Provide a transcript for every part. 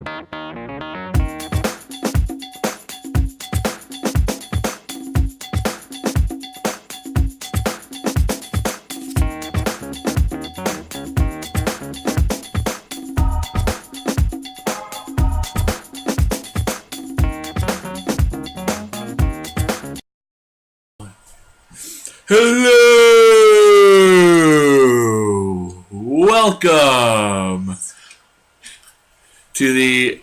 Hello! Welcome to the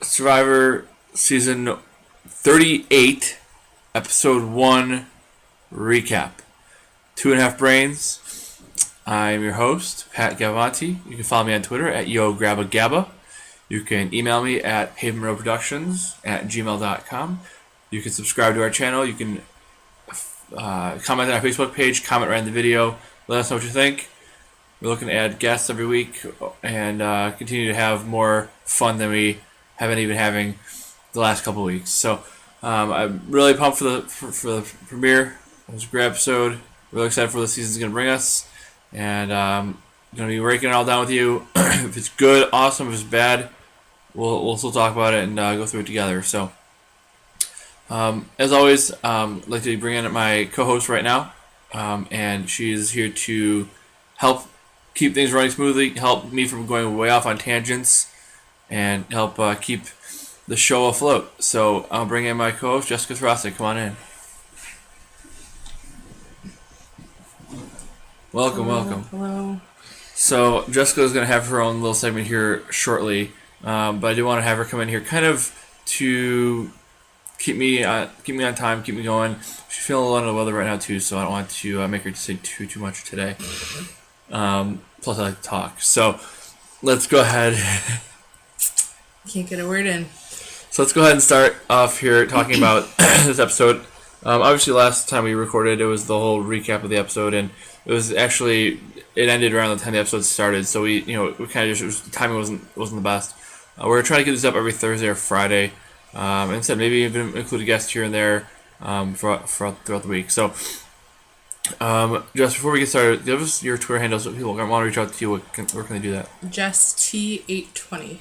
Survivor Season 38, Episode 1 recap. 2.5 Brains. I'm your host, Pat Gavanti. You can follow me on Twitter at YoGrabbaGabba. You can email me at pavement.productions@gmail.com. You can subscribe to our channel. You can comment on our Facebook page, comment right in the video, let us know what you think. We're looking to add guests every week and continue to have more fun than we haven't even having the last couple of weeks. So I'm really pumped for the premiere. It was a great episode. Really excited for what the season's going to bring us, and I'm going to be breaking it all down with you. If it's good, awesome. If it's bad, we'll still talk about it and go through it together. So. As always, I'd like to bring in my co-host right now, and she's here to help keep things running smoothly, help me from going way off on tangents, and help keep the show afloat. So I'll bring in my co-host, Jessica Throsik. Come on in. Welcome. Hello. So Jessica's going to have her own little segment here shortly, but I do want to have her come in here kind of to keep me on time, keep me going. She's feeling a little under the weather right now too, so I don't want to make her say too much today. Plus, I like to talk, so let's go ahead. Can't get a word in. So let's go ahead and start off here talking about this episode. Obviously, last time we recorded, it was the whole recap of the episode, and it ended around the time the episode started. So we kind of the timing wasn't the best. We're trying to get this up every Thursday or Friday. And instead, maybe even include a guest here and there throughout the week. So, just before we get started, give us your Twitter handles so people want to reach out to you. Where can they do that? Just T820.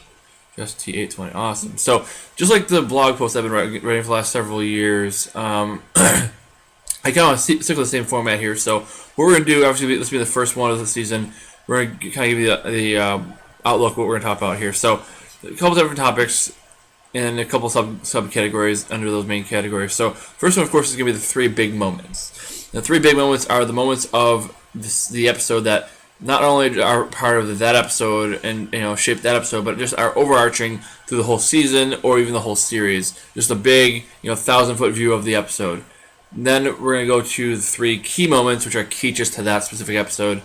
Just T820. Awesome. So, just like the blog posts I've been writing for the last several years, I kind of want to stick with the same format here. So, what we're going to do, obviously, this will be the first one of the season. We're going to kind of give you the outlook, what we're going to talk about here. So, a couple different topics. And a couple subcategories under those main categories. So first one, of course, is going to be the three big moments. The three big moments are the moments of the episode that not only are part of that episode and shape that episode, but just are overarching through the whole season or even the whole series. Just a big 1,000-foot view of the episode. And then we're going to go to the three key moments, which are key just to that specific episode,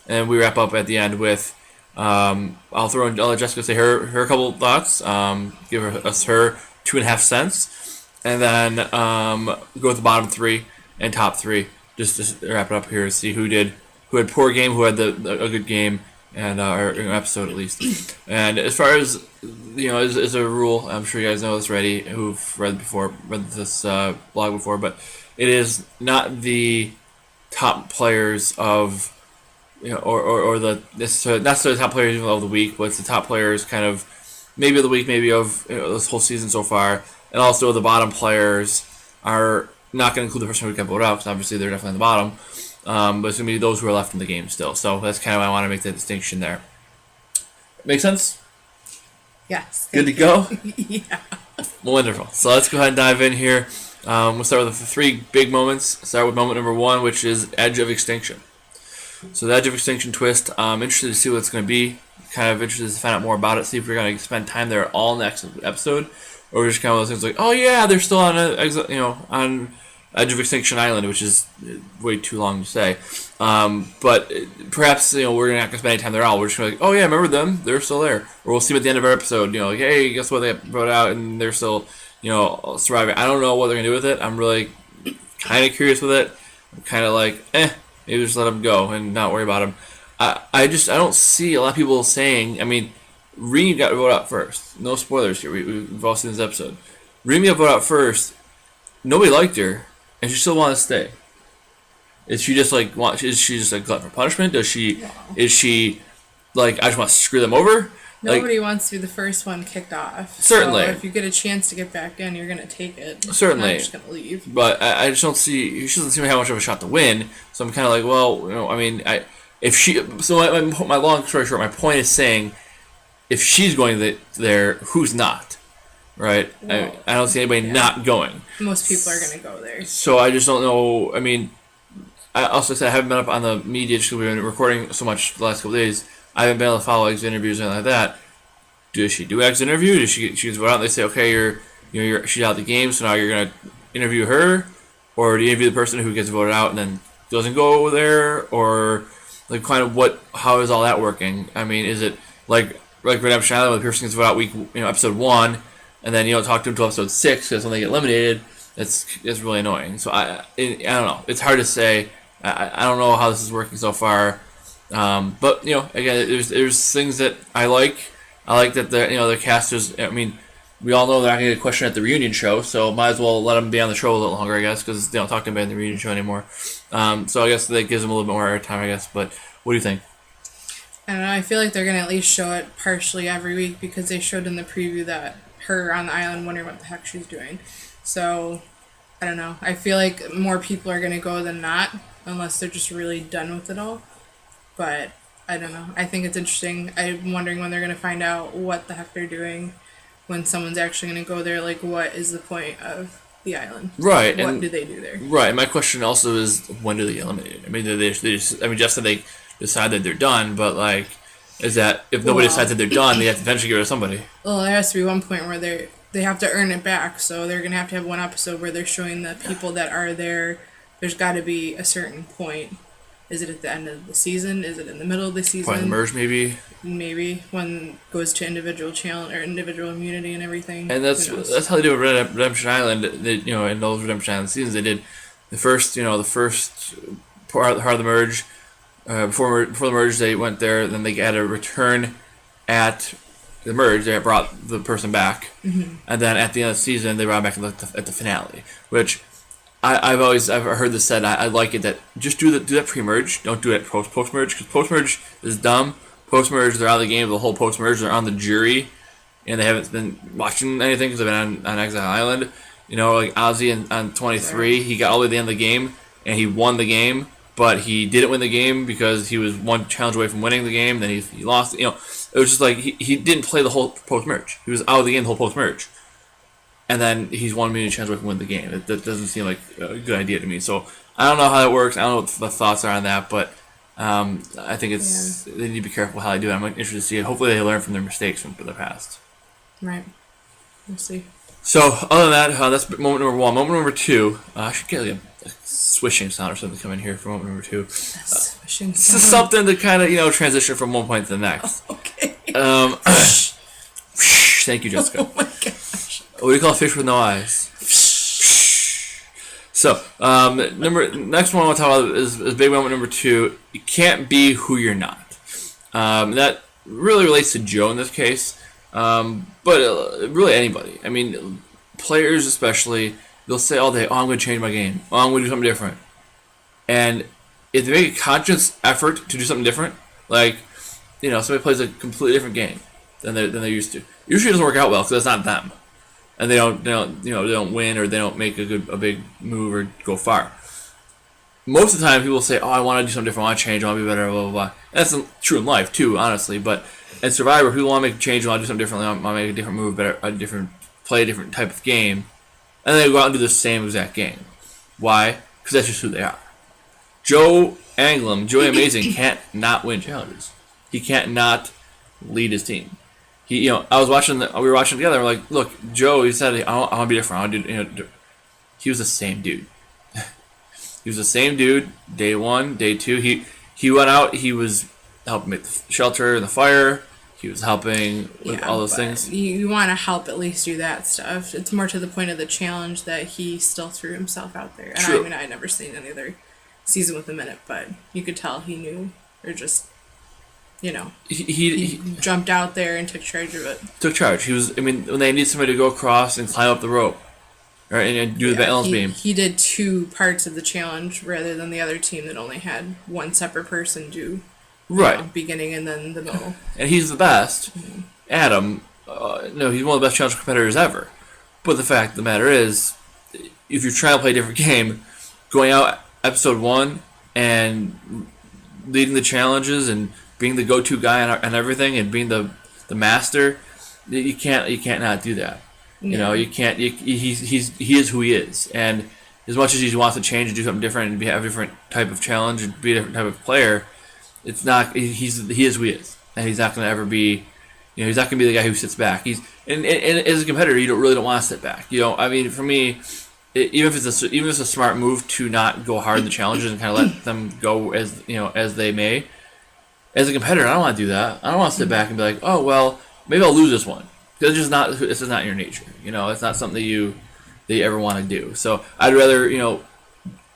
and we wrap up at the end with. I'll let Jessica say her couple thoughts, give us her 2.5 cents, and then go with the bottom three and top three, just to wrap it up here, see who had poor game, who had a good game, and or episode at least. And as far as as a rule, I'm sure you guys know this already, who've read this blog before, but it is not the top players of. Or the not necessarily the top players of the week, but it's the top players kind of maybe of the week, maybe of this whole season so far, and also the bottom players are not going to include the person who got voted out because obviously they're definitely on the bottom, but it's going to be those who are left in the game still. So that's kind of why I want to make that distinction there. Make sense? Yes. Good to go? Yeah. Wonderful. So let's go ahead and dive in here. We'll start with the three big moments. Start with moment number 1, which is Edge of Extinction. So the Edge of Extinction twist, I'm interested to see what it's going to be. Kind of interested to find out more about it, see if we're going to spend time there all next episode, or just kind of those things like, oh yeah, they're still on on Edge of Extinction Island, which is way too long to say. But perhaps we're not going to spend any time there at all. We're just going to be like, oh yeah, remember them? They're still there. Or we'll see them at the end of our episode. Like, hey, guess what? They got brought out and they're still surviving. I don't know what they're going to do with it. I'm really kind of curious with it. I'm kind of like, maybe just let them go and not worry about them. I don't see a lot of people saying. I mean, Reem got voted out first. No spoilers here. We've all seen this episode. Reem got voted out first. Nobody liked her, and she still wanted to stay. Is she just like Is she just like glutton for punishment? Is she like I just want to screw them over? Nobody wants to be the first one kicked off. Certainly. So if you get a chance to get back in, you're going to take it. Certainly. You're not just going to leave. But I just don't see. She doesn't seem to have much of a shot to win. So I'm kind of like, well, I mean, if she. So my long story short, my point is saying, if she's going there, who's not? Right? Well, I don't see anybody not going. Most people are going to go there. So I just don't know. I mean, I also said I haven't been up on the media just because we've been recording so much the last couple days. I haven't been able to follow exit interviews or anything like that. Does she do exit interview? Does she just go out and they say, okay, she's out of the game, so now you're gonna interview her, or do you interview the person who gets voted out and then doesn't go there, or like kind of how is all that working? I mean, is it like Redemption Island, where the person gets voted out episode 1, and then talk to them until episode 6 because when they get eliminated, it's really annoying. So I don't know. It's hard to say. I don't know how this is working so far. But again, there's things that I like. I like that the casters. I mean, we all know they're not going to get a question at the reunion show, so might as well let them be on the show a little longer, I guess, because they don't talk to them in the reunion show anymore. So I guess that gives them a little bit more airtime, I guess. But what do you think? I don't know. I feel like they're going to at least show it partially every week because they showed in the preview that her on the island wondering what the heck she's doing. So I don't know. I feel like more people are going to go than not, unless they're just really done with it all. But I don't know. I think it's interesting. I'm wondering when they're going to find out what the heck they're doing when someone's actually going to go there. Like, what is the point of the island? Right. What do they do there? Right. My question also is, when do they get eliminated? I mean, just that they decide that they're done, but like, is that if nobody decides that they're done, they have to eventually get rid of somebody? Well, there has to be one point where they have to earn it back. So they're going to have one episode where they're showing the people that are there. There's got to be a certain point. Is it at the end of the season? Is it in the middle of the season? Probably the merge, maybe. Maybe when it goes to individual challenge or individual immunity and everything. And that's how they do with Redemption Island. They, in those Redemption Island seasons, they did the first part of the merge. Before the merge, they went there. Then they had a return at the merge. They brought the person back, and then at the end of the season, they brought them back at the finale, which. I've heard this said. I like it that just do that pre-merge. Don't do it post-merge because post-merge is dumb. Post-merge, they're out of the game. The whole post-merge, they're on the jury, and they haven't been watching anything because they've been on Exile Island. Like Ozzy on 23, he got all the way to the end of the game and he won the game, but he didn't win the game because he was one challenge away from winning the game. Then he lost. It was just like he didn't play the whole post-merge. He was out of the game the whole post-merge. And then he's 1 million chance away from winning the game. That doesn't seem like a good idea to me. So I don't know how that works. I don't know what the thoughts are on that, but I think they need to be careful how they do it. I'm interested to see it. Hopefully they learn from their mistakes from the past. Right. We'll see. So other than that, that's moment number 1. Moment number 2, I should get like a swishing sound or something come in here for moment number 2. Swishing sound. Something to kind of transition from one point to the next. Okay. Thank you, Jessica. Oh my gosh. What do you call a fish with no eyes? So, next one I want to talk about is big moment number 2. You can't be who you're not. That really relates to Joe in this case, but really anybody. I mean, players especially, they'll say all day, "Oh, I'm going to change my game. Oh, I'm going to do something different." And if they make a conscious effort to do something different, like somebody plays a completely different game than they used to, usually it doesn't work out well because it's not them. And they don't win or they don't make a big move or go far. Most of the time, people say, "Oh, I want to do something different. I want to change. I want to be better." Blah blah blah. And that's true in life too, honestly. But in Survivor, people want to make a change. Want to do something differently. Want to make a different move, play a different type of game, and they go out and do the same exact game. Why? Because that's just who they are. Joe Amazing can't not win challenges. He can't not lead his team. We were watching together. We're like, look, Joe. He said, "I want to be different. I want to do." He was the same dude. He was the same dude. Day 1, day 2. He went out. He was helping make the shelter and the fire. He was helping with all those things. You want to help at least do that stuff. It's more to the point of the challenge that he still threw himself out there. And True. I'd never seen any other season with him in it, but you could tell he knew, or just. He jumped out there and took charge of it. Took charge. He was. I mean, when they need somebody to go across and climb up the rope, right, and do the balance beam. He did 2 parts of the challenge rather than the other team that only had one separate person do. Right. Beginning and then the middle. And he's the best. Adam, no, he's one of the best challenge competitors ever. But the fact of the matter is, if you're trying to play a different game, going out episode 1 and leading the challenges and being the go-to guy on everything and being the master, you can't not do that. You know, you can't. He is who he is, and as much as he wants to change and do something different and have a different type of challenge and be a different type of player, it's not. He is who he is, and he's not going to ever be. You know, he's not going to be the guy who sits back. And as a competitor, you don't want to sit back. You know, I mean, for me, even if it's a smart move to not go hard in the challenges and kind of let them go as they may. As a competitor, I don't want to do that. I don't want to sit back and be like, oh well, maybe I'll lose this one. It's just not. It's just not your nature. You know, it's not something that you ever want to do. So I'd rather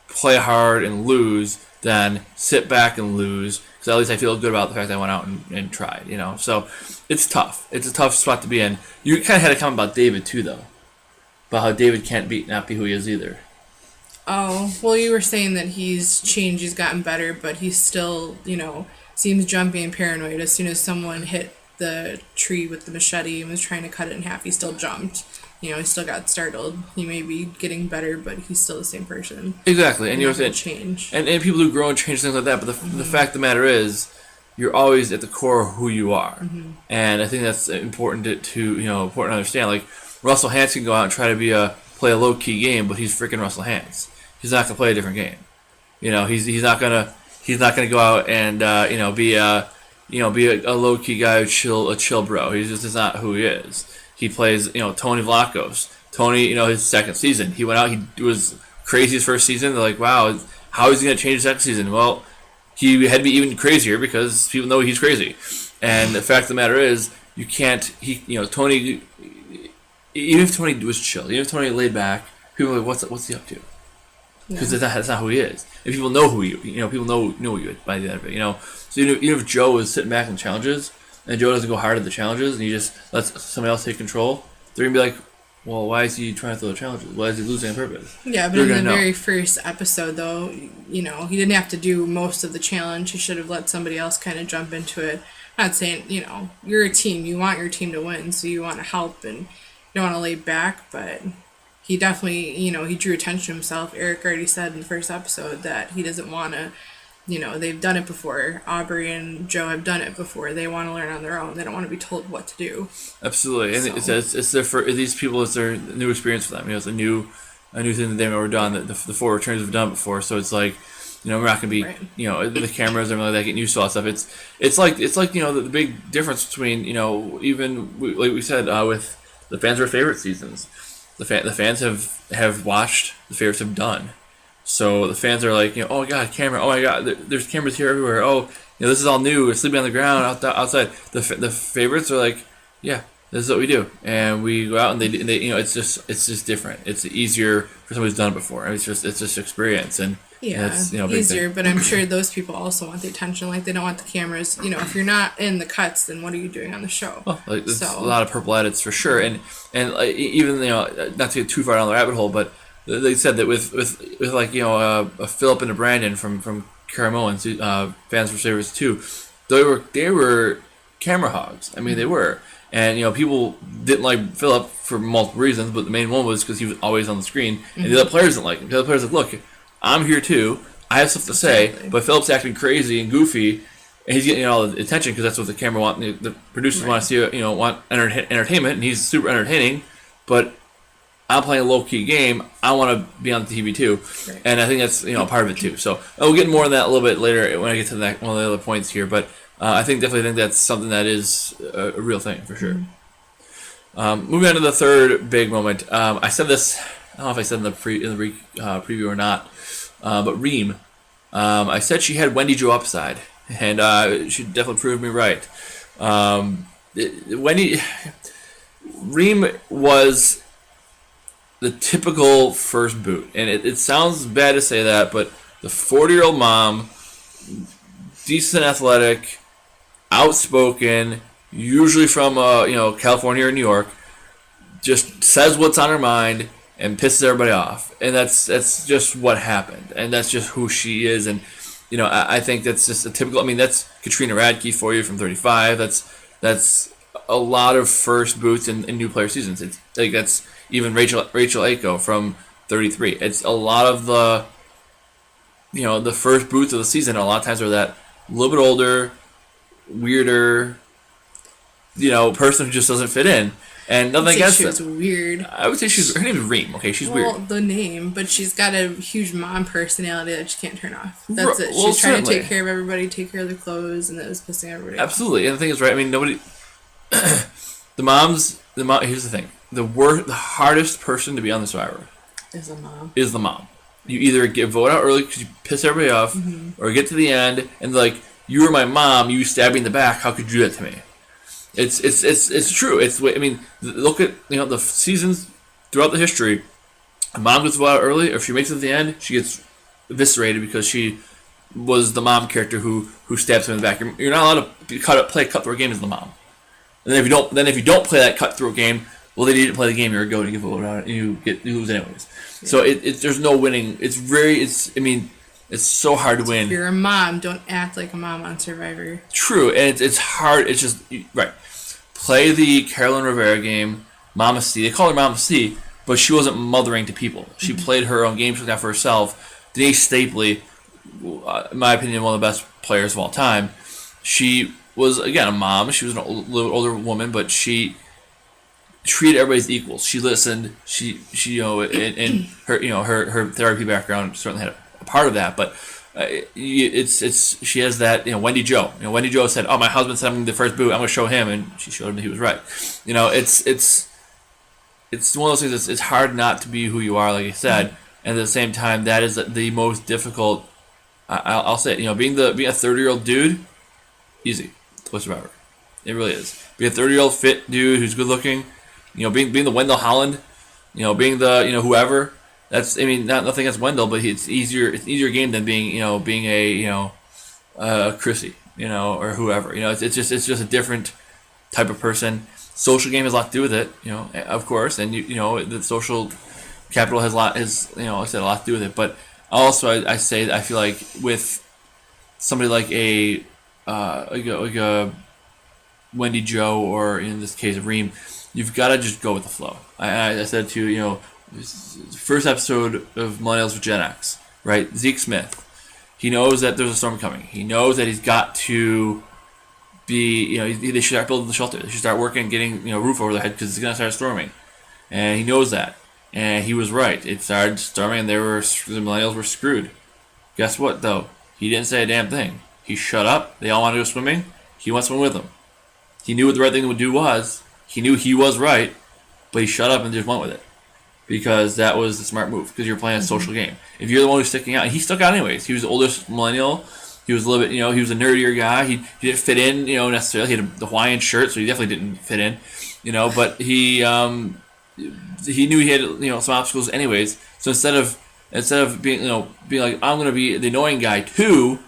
play hard and lose than sit back and lose. Because at least I feel good about the fact that I went out and tried. You know, so it's tough. It's a tough spot to be in. You kind of had a comment about David too, though, about how David can't not be who he is either. Oh, well, you were saying that he's changed, he's gotten better, but he's still, seems jumpy and paranoid. As soon as someone hit the tree with the machete and was trying to cut it in half, he still jumped. He still got startled. He may be getting better, but he's still the same person. Exactly, and change. And people who grow and change, things like that. But the fact of the matter is, you're always at the core of who you are, and I think that's important to understand. Like Russell Hantz can go out and try to play a low key game, but he's freaking Russell Hantz. He's not gonna play a different game. He's not gonna go out and be a low key guy, a chill bro. He's just not who he is. He plays Tony Vlachos. Tony, his second season, he went out. He was crazy his first season. They're like, wow, how is he gonna change his second season? Well, he had to be even crazier because people know he's crazy. And the fact of the matter is, you can't. Tony. Even if Tony was chill, even if Tony laid back, people are like, what's he up to? Because that's not who he is. And people know who people know you by the end of it. So even if Joe is sitting back in challenges and Joe doesn't go hard at the challenges and he just lets somebody else take control, they're gonna be like, well, why is he trying to throw the challenges? Why is he losing on purpose? Yeah, but in the very first episode, though, he didn't have to do most of the challenge. He should have let somebody else kind of jump into it. I'm not saying, you're a team. You want your team to win, so you want to help and you don't want to lay back, but he definitely, he drew attention to himself. Eric already said in the first episode that he doesn't want to, they've done it before. Aubrey and Joe have done it before. They want to learn on their own. They don't want to be told what to do. Absolutely. And it's these people, it's their new experience for them. It's a new thing that they've never done, that the four returns have done before. So it's like, we're not going to be, the cameras and everything like that, getting used to all that stuff. It's like the big difference between, even, like we said, with the fans' are favorite seasons. The fans have watched, the favorites have done. So the fans are like, oh my god, camera! Oh my god, there's cameras here everywhere. Oh, this is all new. We're sleeping on the ground outside. The favorites are like, yeah, this is what we do, and we go out and they it's just different. It's easier for somebody who's done it before. It's just experience and it's easier. But I'm sure those people also want the attention. Like they don't want the cameras. If you're not in the cuts, then what are you doing on the show? Well, there's a lot of purple edits for sure, and even not to get too far down the rabbit hole, but they said that with like a Philip and a Brandon from Caramo and Fans for Savers 2, they were camera hogs. I mean, they were. And, people didn't like Philip for multiple reasons, but the main one was because he was always on the screen. And the other players didn't like him. The other players were like, look, I'm here too. I have stuff to say, but Philip's acting crazy and goofy, and he's getting all the attention because that's what the camera want. The producers want to see, want entertainment, and he's super entertaining, but I'm playing a low-key game. I want to be on the TV too. Right. And I think that's, part of it too. So we'll get more on that a little bit later when I get to one of the other points here, but I definitely think that's something that is a real thing for sure. Moving on to the third big moment. I said this. I don't know if I said in the preview or not, but Reem. I said she had Wendy Jo upside, and she definitely proved me right. Reem was the typical first boot, and it sounds bad to say that, but the 40-year-old mom, decent athletic, outspoken, usually from California or New York, just says what's on her mind and pisses everybody off, and that's just what happened, and that's just who she is, and I think that's just a typical. I mean, that's Katrina Radke for you from 35. That's a lot of first boots in new player seasons. It's like that's even Rachel Aiko from 33. It's a lot of the first boots of the season. A lot of times are that a little bit older, weirder, person who just doesn't fit in. And nothing against she was weird. I would say her name is Reem. Okay, she's weird. Well, the name, but she's got a huge mom personality that she can't turn off. That's it. Well, she's trying certainly. to take care of everybody, take care of the clothes, and it was pissing everybody off. Absolutely, and the thing is, right? I mean, nobody. The mom. Here's the thing: the hardest person to be on the Survivor is the mom. You either get voted out early because you piss everybody off, or get to the end and like, you were my mom, you stabbed me in the back. How could you do that to me? It's true. Look at the seasons throughout the history. A mom gets voted out early, or if she makes it to the end, she gets eviscerated because she was the mom character who stabs him in the back. You're not allowed to play a cutthroat game as the mom. And then if you don't play that cutthroat game, well, then you didn't play the game. You're a goat and you get voted out, and you lose anyways. Yeah. So there's no winning. It's so hard to win. If you're a mom, don't act like a mom on Survivor. True, and it's hard. It's just right. Play the Carolyn Rivera game, Mama C. They call her Mama C, but she wasn't mothering to people. She played her own game. She looked out for herself. Denise Stapley, in my opinion, one of the best players of all time. She was, again, a mom. She was a little older woman, but she treated everybody as equals. She listened. She and her therapy background certainly had a part of that, but she has that. Wendy Jo. Wendy Jo said, "Oh, my husband sent me the first boot. I'm going to show him," and she showed him that he was right. It's one of those things. It's hard not to be who you are, like I said, and at the same time, that is the most difficult. I'll say it. Being a 30-year-old dude, easy to play Survivor. It really is. Being a 30-year-old fit dude who's good looking, being the Wendell Holland, being the whoever. That's nothing against Wendell, but it's easier. It's an easier game than being a Chrissy, or whoever. It's just a different type of person. Social game has a lot to do with it, of course, and the social capital has like I said, a lot to do with it. But also, I feel like with somebody like a Wendy Jo, or in this case Reem, you've got to just go with the flow. I said to you, first episode of Millennials with Gen X, right? Zeke Smith, he knows that there's a storm coming. He knows that he's got to be, they should start building the shelter. They should start working, getting roof over their head because it's gonna start storming, and he knows that. And he was right. It started storming, and the Millennials were screwed. Guess what though? He didn't say a damn thing. He shut up. They all wanted to go swimming. He went swimming with them. He knew what the right thing to do was. He knew he was right, but he shut up and just went with it. Because that was the smart move. Because you're playing a social game. If you're the one who's sticking out, and he stuck out anyways. He was the oldest millennial. He was a little bit, he was a nerdier guy. He didn't fit in, necessarily. He had the Hawaiian shirt, so he definitely didn't fit in, But he knew he had, some obstacles anyways. So instead of being, being like, I'm gonna be the annoying guy too,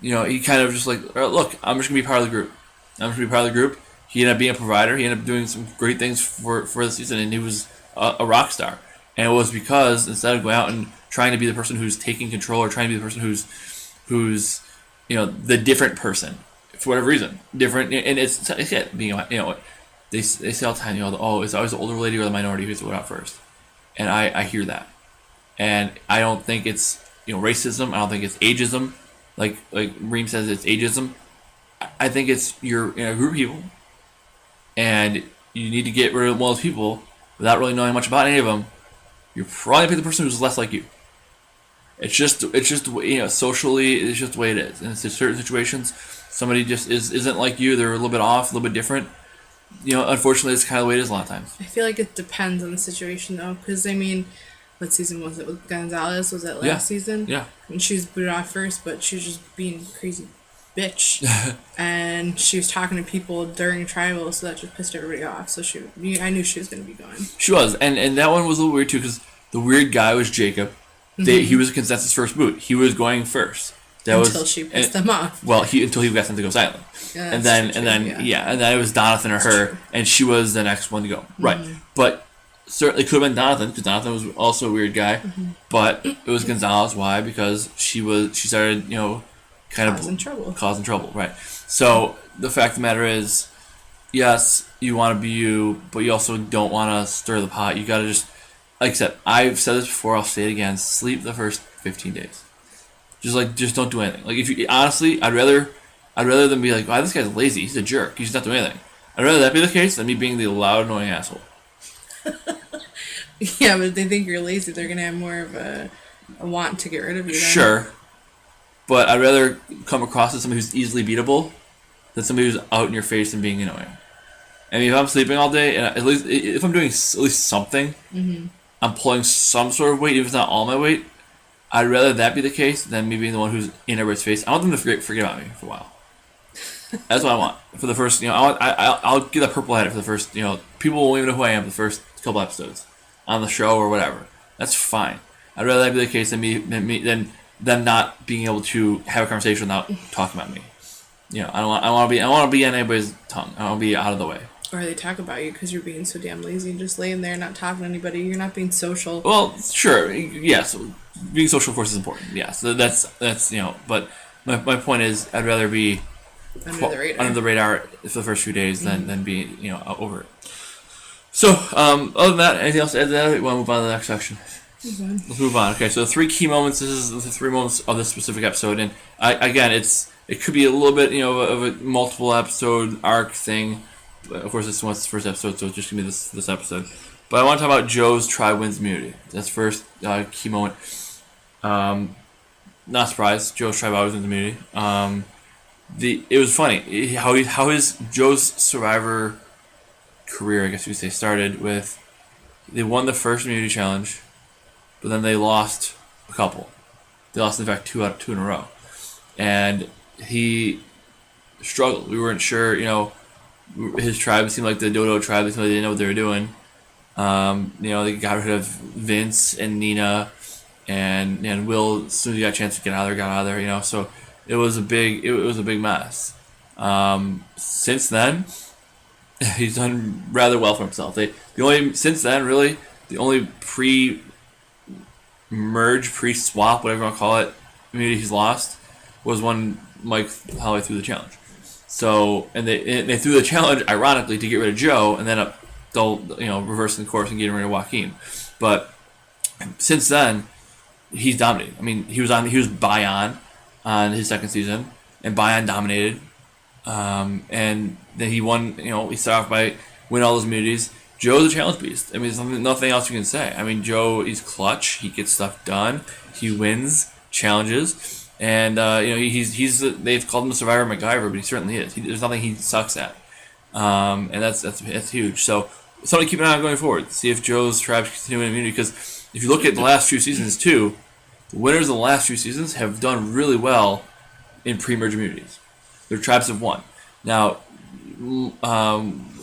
he kind of just like, all right, look, I'm just gonna be part of the group. He ended up being a provider. He ended up doing some great things for the season, and he was a rock star. And it was because instead of going out and trying to be the person who's taking control, or trying to be the person who's the different person for whatever reason, different, and it's being they say all the time, it's always the older lady or the minority who's voted out first, and I hear that, and I don't think it's racism. I don't think it's ageism, like Reem says it's ageism. I think it's you're in a group of people, and you need to get rid of one of those people without really knowing much about any of them. You're probably gonna pick the person who's less like you. It's just socially, it's just the way it is. And it's in certain situations, somebody just isn't like you. They're a little bit off, a little bit different. Unfortunately, it's kind of the way it is a lot of times. I feel like it depends on the situation, though. Because, what season was it with Gonzalez? Was that last season? Yeah. And she was booted off first, but she was just being a crazy bitch. And she was talking to people during tribal, so that just pissed everybody off. So I knew she was going to be gone. She was. And that one was a little weird, too, because the weird guy was Jacob. He was a consensus first boot. He was going first. Until she pissed them off. Well, until he got sent to Ghost Island. Yeah, and then it was Donathan or her, and she was the next one to go. Right. But certainly could have been Donathan, because Donathan was also a weird guy. But it was Gonzalez. Why? Because she started, causing trouble. Causing trouble, right. So the fact of the matter is, yes, you want to be you, but you also don't want to stir the pot. You got to just, like I said, I've said this before. I'll say it again. Sleep the first 15 days. Just don't do anything. Like if you honestly, I'd rather than be like, wow, this guy's lazy. He's a jerk. He's not doing anything. I'd rather that be the case than me being the loud, annoying asshole. Yeah, but if they think you're lazy, they're gonna have more of a want to get rid of you. Then. Sure, but I'd rather come across as somebody who's easily beatable than somebody who's out in your face and being annoying. I mean, if I'm sleeping all day, and at least if I'm doing at least something, I'm pulling some sort of weight, even if it's not all my weight. I'd rather that be the case than me being the one who's in everybody's face. I want them to forget about me for a while. That's what I want for the first. I'll get a purple hat for the first. People won't even know who I am for the first couple episodes on the show or whatever. That's fine. I'd rather that be the case than them not being able to have a conversation without talking about me. I don't want. I want to be on anybody's tongue. I want to be out of the way. Or they talk about you because you're being so damn lazy and just laying there not talking to anybody. You're not being social. Well, sure, yes, being social, of course, is important. Yes, that's. But my point is, I'd rather be under the radar for the first few days than be over it. So, other than that, anything else to add to that? We want to move on to the next section. Let's move on. Okay, so the 3 key moments. This is the 3 moments of this specific episode, and it could be a little bit of a multiple episode arc thing. Of course, this one's the first episode, so it's just gonna be this episode. But I want to talk about Joe's tribe wins immunity. That's first key moment. Not surprised. Joe's tribe always wins immunity. It was funny how his Joe's Survivor career, I guess you could say, started with they won the first immunity challenge, but then they lost a couple. They lost, in fact, 2 in a row, and he struggled. We weren't sure, his tribe seemed like the Dodo tribe. They seemed like they didn't know what they were doing. They got rid of Vince and Nina, and Will, as soon as he got a chance to get out of there. So it was a big mess. Since then, he's done rather well for himself. The only pre-swap, whatever you want to call it, immunity he's lost was when Mike Holloway threw the challenge. So, and they threw the challenge, ironically, to get rid of Joe, and then they'll reversing the course and getting rid of Joaquin. But since then, he's dominated. I mean, he was Bion on his second season, and Bion dominated. And then he won. He started off by winning all those immunities. Joe's a challenge beast. I mean, there's nothing else you can say. I mean, Joe is clutch. He gets stuff done. He wins challenges. And they've called him the Survivor MacGyver, but he certainly is. There's nothing he sucks at, and that's huge. So something to keep an eye on going forward. See if Joe's tribe can continue winning immunity. Because if you look at the last few seasons too, the winners of the last few seasons have done really well in pre-merge immunities. Their tribes have won. Now,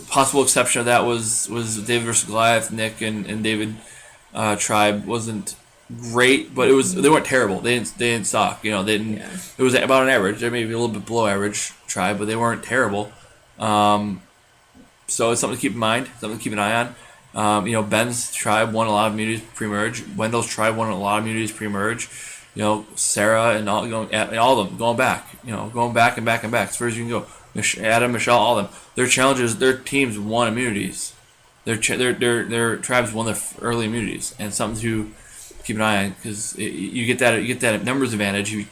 possible exception of that was David versus Goliath. Nick and David tribe wasn't great, but they weren't terrible. They didn't suck. They didn't. Yeah. It was about an average. They may be a little bit below average tribe, but they weren't terrible. So it's something to keep in mind. Something to keep an eye on. Ben's tribe won a lot of immunities pre-merge. Wendell's tribe won a lot of immunities pre-merge. Sarah and all all of them going back. Going back and back and back as far as you can go. Adam, Michelle, all of them. Their challenges, their teams won immunities. Their tribes won their early immunities, and something to keep an eye on, because you get that numbers advantage. If you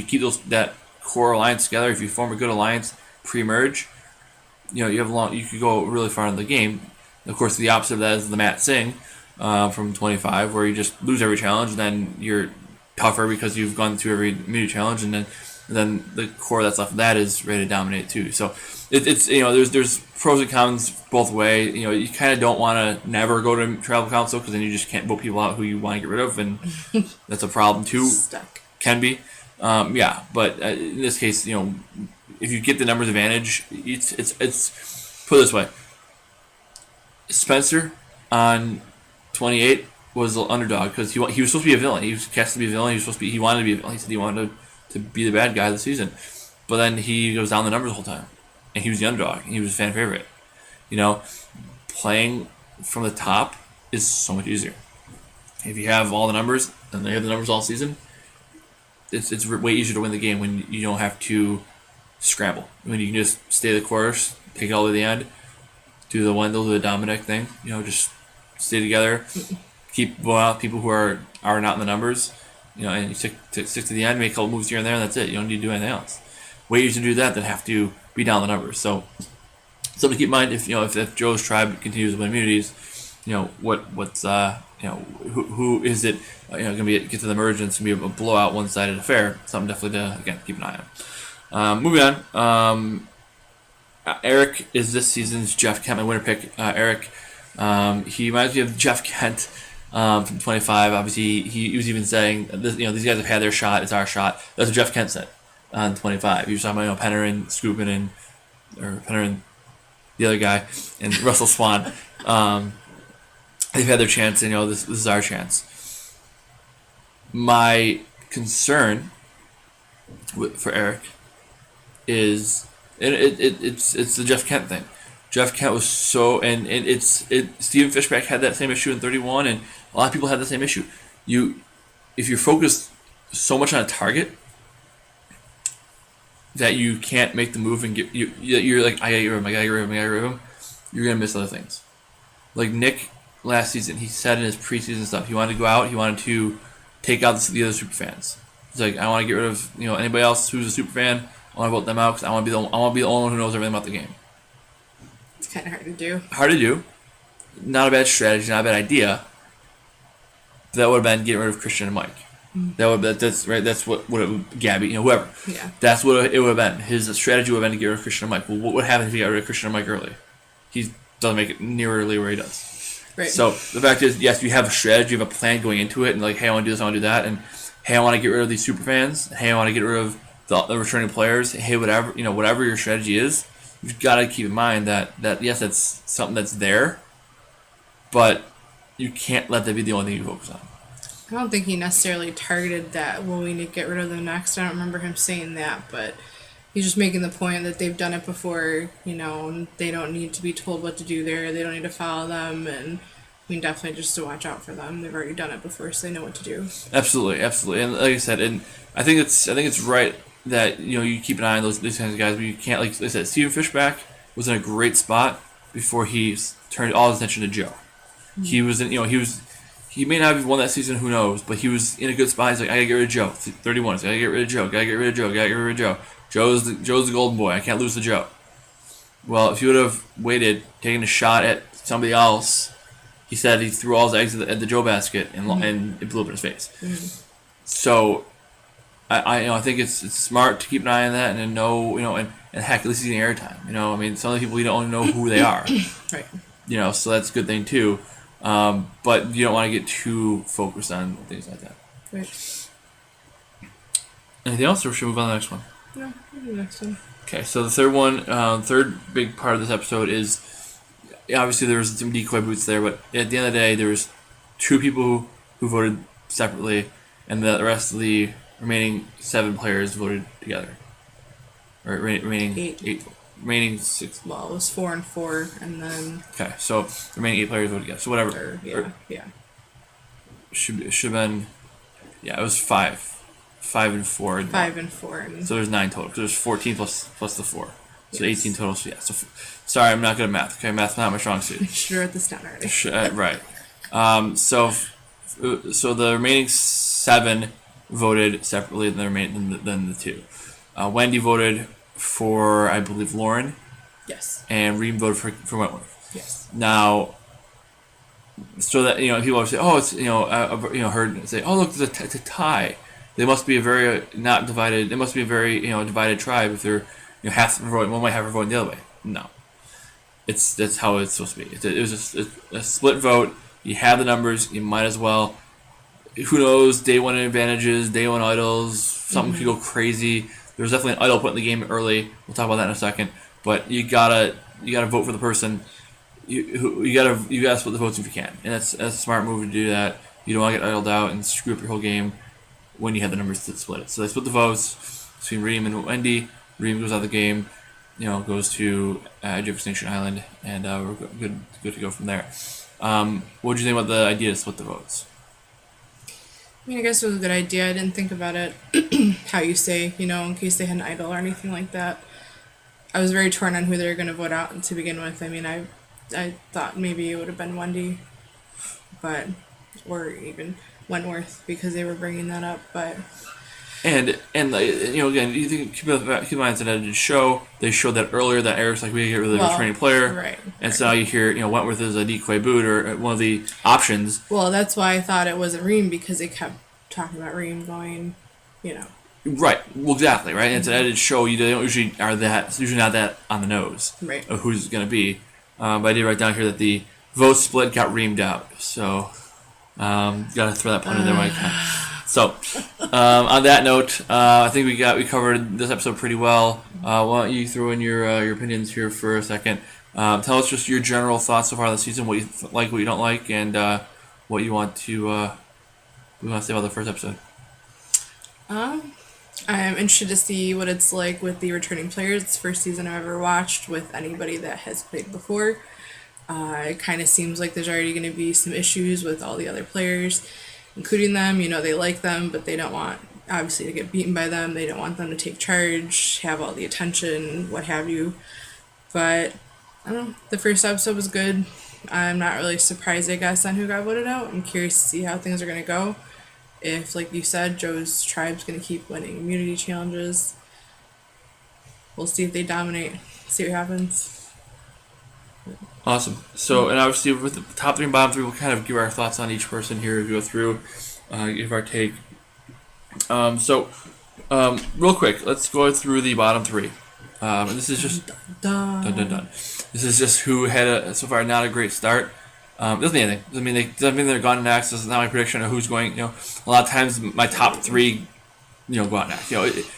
keep that core alliance together, if you form a good alliance pre-merge, you could go really far in the game. Of course, the opposite of that is the Matt Singh from 25, where you just lose every challenge, and then you're tougher because you've gone through every immunity challenge, and then the core that's left of that is ready to dominate too. So it's there's pros and cons both way. You kind of don't want to never go to tribal council, because then you just can't vote people out who you want to get rid of, and that's a problem too. Stuck. Can be, but in this case, if you get the numbers advantage, it's put it this way. Spencer on 28 was an underdog because he was supposed to be a villain. He was cast to be a villain. He wanted to be a villain. He said he wanted to be the bad guy of the season, but then he goes down the numbers the whole time, and he was the underdog. And he was a fan favorite. Playing from the top is so much easier. If you have all the numbers, and they have the numbers all season, it's way easier to win the game when you don't have to scramble. When you can just stay the course, take it all to the end. Do the Wendell, do the Dominic thing. Just stay together. Keep blowing out people who are not in the numbers. And you stick to the end, make a couple moves here and there, and that's it. You don't need to do anything else. Way easier to do that than have to be down the numbers. So something to keep in mind if Joe's tribe continues to win immunities, who is it going to be get to the merge and it's going to be a blowout one-sided affair. Something definitely to again keep an eye on. Moving on. Eric is this season's Jeff Kent, my winner pick. Eric, he reminds me of Jeff Kent from 25. Obviously, he was even saying this, these guys have had their shot. It's our shot. That's what Jeff Kent said on 25. He was talking about Penner and Penner and the other guy and Russell Swan. They've had their chance, and this is our chance. My concern for Eric is. It's the Jeff Kent thing. Jeff Kent was and Steven Fishback had that same issue in 31, and a lot of people had the same issue. If you're focused so much on a target that you can't make the move and you're like, I gotta get rid of him, you're gonna miss other things. Like Nick last season, he said in his preseason stuff, he wanted to go out, he wanted to take out the other super fans. He's like, I want to get rid of anybody else who's a super fan. I want to vote them out because I want to be the only one who knows everything about the game. It's kind of hard to do. Hard to do. Not a bad strategy, not a bad idea. That would have been getting rid of Christian and Mike. That's right. That's what it would, Gabby, whoever. Yeah. That's what it would have been. His strategy would have been to get rid of Christian and Mike. Well, what would happen if he got rid of Christian and Mike early? He doesn't make it nearly where he does. Right. So the fact is, yes, you have a strategy, you have a plan going into it, and like, hey, I want to do this, I want to do that, and hey, I want to get rid of these super fans. Hey, I want to get rid of the returning players. Hey, whatever your strategy is, you've got to keep in mind that yes, that's something that's there, but you can't let that be the only thing you focus on. I don't think he necessarily targeted that. Well, we need to get rid of them next. I don't remember him saying that, but he's just making the point that they've done it before. They don't need to be told what to do there. They don't need to follow them, and definitely just to watch out for them. They've already done it before, so they know what to do. Absolutely, and like I said, and I think it's right that you keep an eye on these kinds of guys, but you can't, like I said, Steven Fishback was in a great spot before he turned all his attention to Joe. Mm-hmm. He may not have won that season, who knows, but he was in a good spot. He's like, I gotta get rid of Joe. 31. He's like, I gotta get rid of Joe. Gotta get rid of Joe. Gotta get rid of Joe. Joe's the golden boy. I can't lose to Joe. Well, if he would have waited, taken a shot at somebody else, he said he threw all his eggs at the Joe basket and it blew up in his face. Mm-hmm. So I think it's smart to keep an eye on that and know and heck, at least he's getting airtime. Some of the people you don't know who they are. Right. So that's a good thing too. But you don't want to get too focused on things like that. Right. Anything else, or should we move on to the next one? No, the next one. Okay, so the third big part of this episode is obviously there was some decoy boots there, but at the end of the day, there was two people who voted separately, and the rest of the remaining 7 players voted together. Or remaining 8. Remaining 6. Well, it was 4 and 4, and then. Okay, so the remaining 8 players voted together. So whatever. Yeah. Should have been. Yeah, it was 5. 5 and 4. 5 and 4. So there's 9 total. So there's 14 plus the 4. So yes. 18 total. So yeah. So sorry, I'm not good at math. Okay, math's not my strong suit. I should have wrote this down already. Right. So the remaining 7 voted separately than the 2. Wendy voted for, I believe, Lauren. Yes. And Reem voted for Wentworth. Yes. Now, so that people always say, oh, it's heard say, oh, look, it's a tie. They must be a very not divided. They must be a very divided tribe if they're half voting. One might have a voting the other way. No, that's how it's supposed to be. It was a split vote. You have the numbers. You might as well. Who knows? Day 1 advantages. Day 1 idols. Something could go crazy. There's definitely an idol put in the game early. We'll talk about that in a second. But you gotta vote for the person. You gotta split the votes if you can, and that's a smart move to do that. You don't want to get idled out and screw up your whole game when you have the numbers to split it. So they split the votes between Reem and Wendy. Reem goes out of the game, goes to Jefferson Station Island, and we're good to go from there. What did you think about the idea to split the votes? I guess it was a good idea. I didn't think about it how you say, in case they had an idol or anything like that. I was very torn on who they were going to vote out to begin with. I mean, I thought maybe it would have been Wendy, but or even Wentworth because they were bringing that up. But And again, you think keep in mind it's an edited show. They showed that earlier that Eric's like, we get rid of the returning player, right? And so now you hear Wentworth is a decoy boot or one of the options. Well, that's why I thought it wasn't Reem because they kept talking about Reem going, Right. Well, exactly. Right. And it's an edited show. You don't usually it's usually not that on the nose right of who's going to be. But I did write down here that the vote split got reamed out. So got to throw that pun in there when I can. So, on that note, I think we covered this episode pretty well. Why don't you throw in your opinions here for a second? Tell us just your general thoughts so far this season, what you like, what you don't like, and what you want to say about the first episode. I'm interested to see what it's like with the returning players. It's the first season I've ever watched with anybody that has played before. It kind of seems like there's already going to be some issues with all the other players, including them. They like them, but they don't want, obviously, to get beaten by them. They don't want them to take charge, have all the attention, what have you. But, I don't know, the first episode was good. I'm not really surprised, I guess, on who got voted out. I'm curious to see how things are going to go. If, like you said, Joe's tribe's going to keep winning immunity challenges. We'll see if they dominate. See what happens. Awesome. So, and obviously with the top 3 and bottom 3, we'll kind of give our thoughts on each person here as we go through, give our take. Real quick, let's go through the bottom 3. And this is just dun. This is just who had so far not a great start. Doesn't mean anything. Doesn't mean they're gone next. This is not my prediction of who's going. A lot of times my top 3, go out next.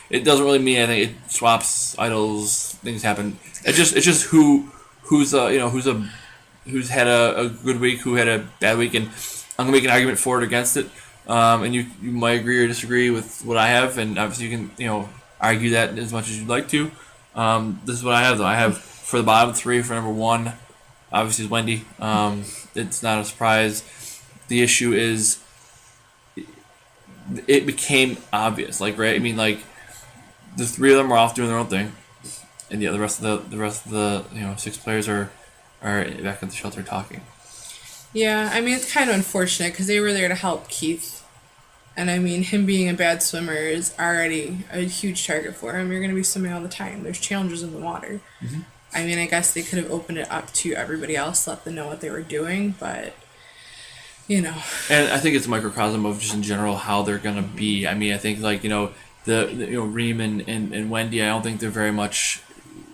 It doesn't really mean anything. It swaps, idols, things happen. It's just who's had a good week, who had a bad week, and I'm gonna make an argument for it or against it. And you might agree or disagree with what I have, and obviously you can argue that as much as you'd like to. This is what I have though. I have for the bottom 3 for number 1, obviously is Wendy. It's not a surprise. The issue is it became obvious, right? I mean, the 3 of them are off doing their own thing, and the rest of the 6 players are back at the shelter talking. Yeah, I mean, it's kind of unfortunate because they were there to help Keith. And I mean, him being a bad swimmer is already a huge target for him. You're going to be swimming all the time. There's challenges in the water. Mm-hmm. I mean, I guess they could have opened it up to everybody else, let them know what they were doing, but, And I think it's a microcosm of just in general how they're going to be. I mean, I think, the Reem and Wendy, I don't think they're very much,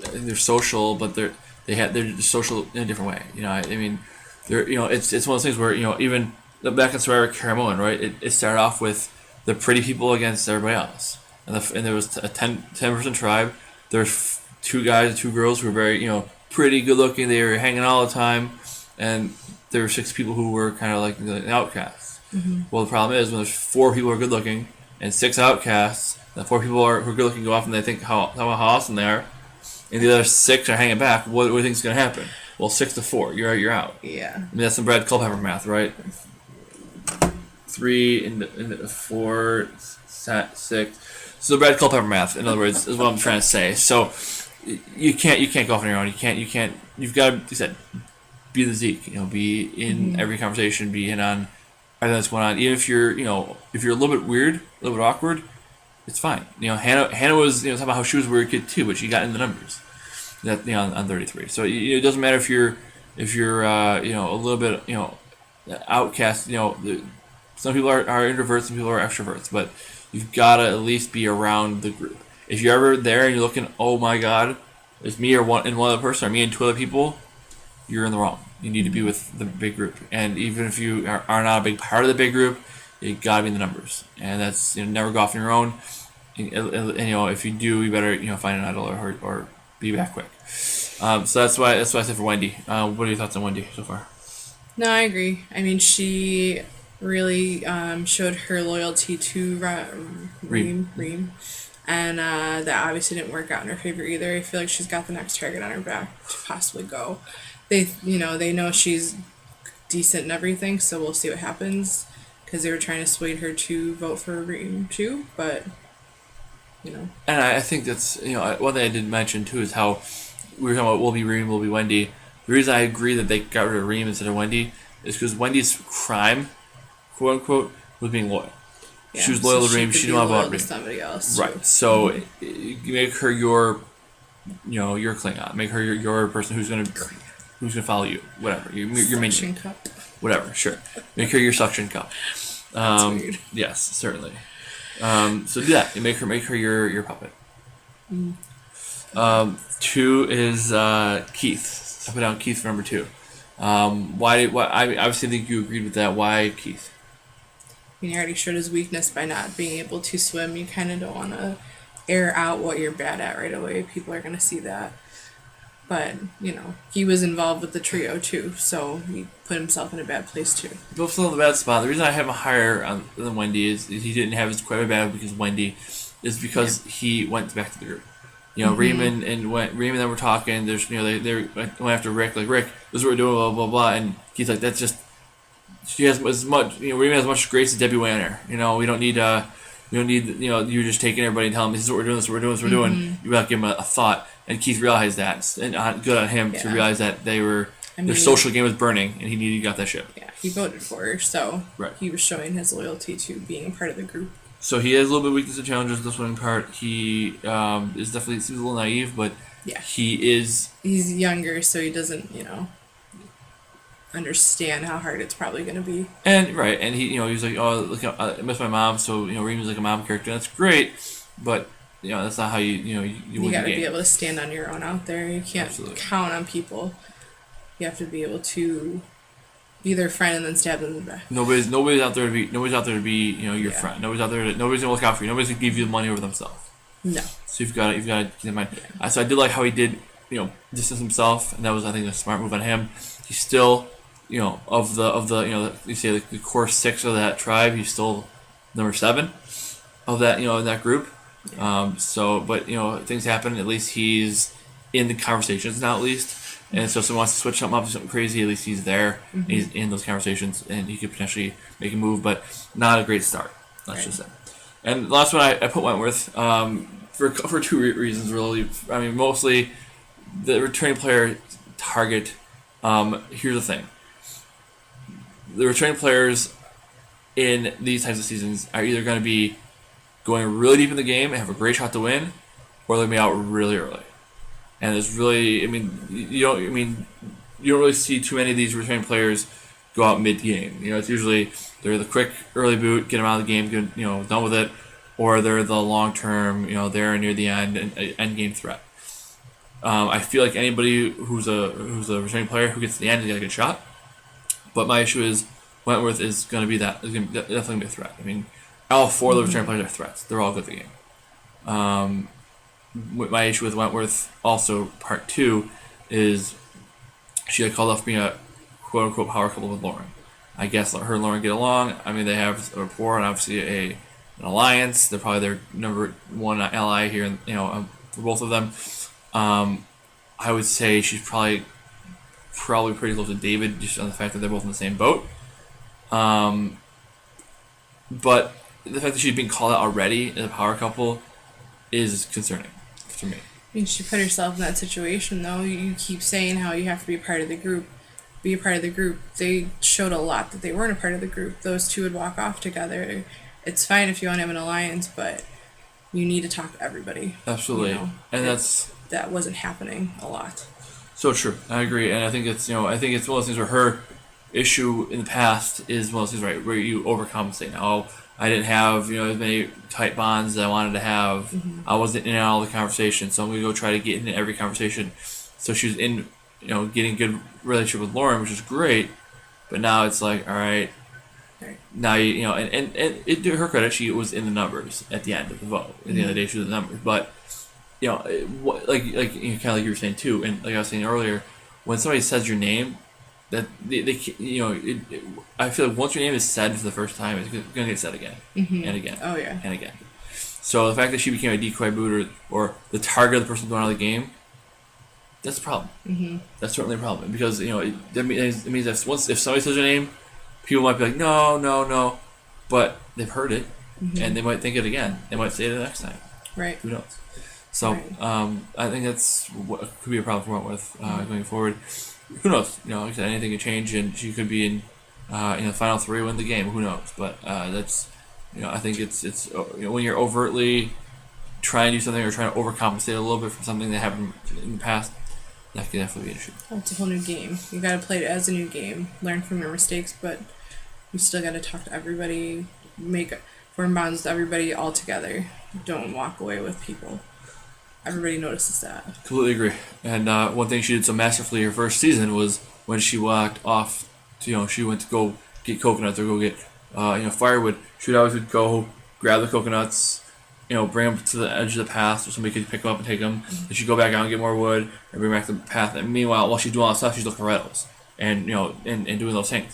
I think they're social, but they're just social in a different way. I mean, they're, it's one of those things where, even back in Survivor Caramoan, right, it started off with the pretty people against everybody else. And there was a 10-person tribe. There's 2 guys and 2 girls who were very, pretty good looking. They were hanging all the time. And there were 6 people who were kind of like the outcasts. Mm-hmm. Well, the problem is when there's 4 people who are good looking and 6 outcasts, the 4 people who are good looking go off and they think how awesome they are, and the other 6 are hanging back. What do you think is going to happen? Well, 6-4, you're out. Yeah. I mean, that's some Brad Culpepper math, right? 3 and 4, 6. So Brad Culpepper math, in other words, is what I'm trying to say. So you can't go off on your own. You've got to, like I said, be the Zeke. Be in every conversation. Be in on everything that's going on. Even if you're a little bit weird, a little bit awkward, it's fine. Hannah was talking about how she was a weird kid too, but she got in the numbers. That on 33. So it doesn't matter if you're a little bit outcast. Some people are introverts, some people are extroverts, but you've got to at least be around the group. If you're ever there and you're looking, oh my God, it's me or one other person, or me and 2 other people, you're in the wrong. You need to be with the big group, and even if you are not a big part of the big group, you got to be in the numbers, and that's never go off on your own. And if you do, you better find an idol or be back quick. So that's why I said for Wendy. What are your thoughts on Wendy so far? No, I agree. I mean, she really showed her loyalty to Reem. And that obviously didn't work out in her favor either. I feel like she's got the next target on her back to possibly go. They know she's decent and everything, so we'll see what happens. Because they were trying to sway her to vote for Reem too, but And I think that's one thing I didn't mention too is how we were talking about will be Reem, will be Wendy. The reason I agree that they got rid of Reem instead of Wendy is because Wendy's crime, quote unquote, was being loyal. Yeah, she was loyal so to Reem. She didn't want to loyal Reem. to somebody else. Right. Too. So you make her your Klingon. Make her your person who's gonna follow you. Whatever. Your minion. Suction cup. Whatever. Sure. Make her your suction cup. That's weird. Yes, certainly. So do that. You make her your puppet. 2 is Keith. I put down Keith for number 2. Why? I obviously think you agreed with that. Why Keith? He already showed his weakness by not being able to swim. You kind of don't want to air out what you're bad at right away. People are going to see that. But, he was involved with the trio too, so he put himself in a bad place too. Both still in the bad spot. The reason I have him higher than Wendy is he didn't have his quite as bad because Wendy is because he went back to the group. Raymond and then we're talking. There's they went after Rick. Like, Rick, this is what we're doing. Blah blah blah. And he's like, that's just she has as much. Raymond has as much grace as Debbie Weiner. We don't need you just taking everybody and telling them this is what we're doing. This is what we're doing. This is what we're doing. You gotta give him a thought. And Keith realized that, and good on him to realize that their social game was burning, and he got that ship. Yeah, he voted for her, so right. He was showing his loyalty to being part of the group. So he has a little bit of weakness and challenges this one part. He is definitely seems a little naive, but he's younger, so he doesn't understand how hard it's probably going to be. And he was like, oh, look, I miss my mom, so Reem's like a mom character. That's great, but that's not how you got to be able to stand on your own out there. You can't count on people. You have to be able to be their friend and then stab them in the back. Nobody's out there to be your friend. Nobody's gonna look out for you. Nobody's gonna give you the money over themselves. No. So you've got to keep in mind. Yeah. So I did like how he did distance himself, and that was, I think, a smart move on him. He's still of the you say the core 6 of that tribe. He's still number 7 of that in that group. Yeah. But things happen. At least he's in the conversations now. At least. And so if someone wants to switch something up to something crazy, at least he's there. Mm-hmm. He's in those conversations, and he could potentially make a move, but not a great start. Let's just say. And the last one I put Wentworth for 2 reasons, really. I mean, mostly the returning player target. Here's the thing. The returning players in these types of seasons are either going to be going really deep in the game and have a great shot to win, or they'll be out really early. And there's really, you don't really see too many of these returning players go out mid-game. It's usually they're the quick early boot, get them out of the game, get done with it, or they're the long-term, they're near the end game threat. I feel like anybody who's a returning player who gets to the end is gonna get a good shot. But my issue is Wentworth is going to be definitely be a threat. All 4 of the returning players are threats. They're all good at the game. My issue with Wentworth, also part 2, is she got called off being a quote unquote power couple with Lauren. I guess her and Lauren get along. They have a rapport and obviously an alliance. They're probably their number 1 ally here, for both of them. I would say she's probably pretty close to David, just on the fact that they're both in the same boat. But the fact that she's being called out already as a power couple is concerning to me. She put herself in that situation, though. You keep saying how you have to be part of the group. Be a part of the group. They showed a lot that they weren't a part of the group. Those 2 would walk off together. It's fine if you want to have an alliance, but you need to talk to everybody. Absolutely. And that wasn't happening a lot. So true. I agree. And I think it's one of those things where her issue in the past is one of those things, where you overcompensate. Now, I didn't have as many tight bonds that I wanted to have. Mm-hmm. I wasn't in all the conversations, so I'm gonna go try to get into every conversation. So she was in getting a good relationship with Lauren, which is great. But now it's like, all right. Now and it, to her credit, she was in the numbers at the end of the vote. At the end of the day, she was in the numbers. But like kind of like you were saying too, and like I was saying earlier, when somebody says your name, that I feel like once your name is said for the first time, it's gonna get said again and again. Oh yeah, and again. So the fact that she became a decoy boot or the target of the person going out of the game, that's a problem. Mm-hmm. That's certainly a problem because it means if somebody says your name, people might be like no, but they've heard it and they might think it again. They might say it the next time. Right. Who knows? So Right. I think that's what could be a problem for Wentworth going forward. Who knows? Like I said, anything could change, and she could be in the final three, win the game. Who knows? But that's I think it's when you're overtly trying to do something or trying to overcompensate a little bit from something that happened in the past, that could definitely be an issue. It's a whole new game. You got to play it as a new game, learn from your mistakes, but you still got to talk to everybody, make firm bonds with everybody all together. Don't walk away with people. Everybody notices that. Completely agree. And one thing she did so masterfully her first season was when she walked off. She went to go get coconuts or go get firewood. She would go grab the coconuts, bring them to the edge of the path so somebody could pick them up and take them. Then she'd go back out and get more wood and bring back the path. And meanwhile, while she's doing all that stuff, she's looking for rattles and and doing those things.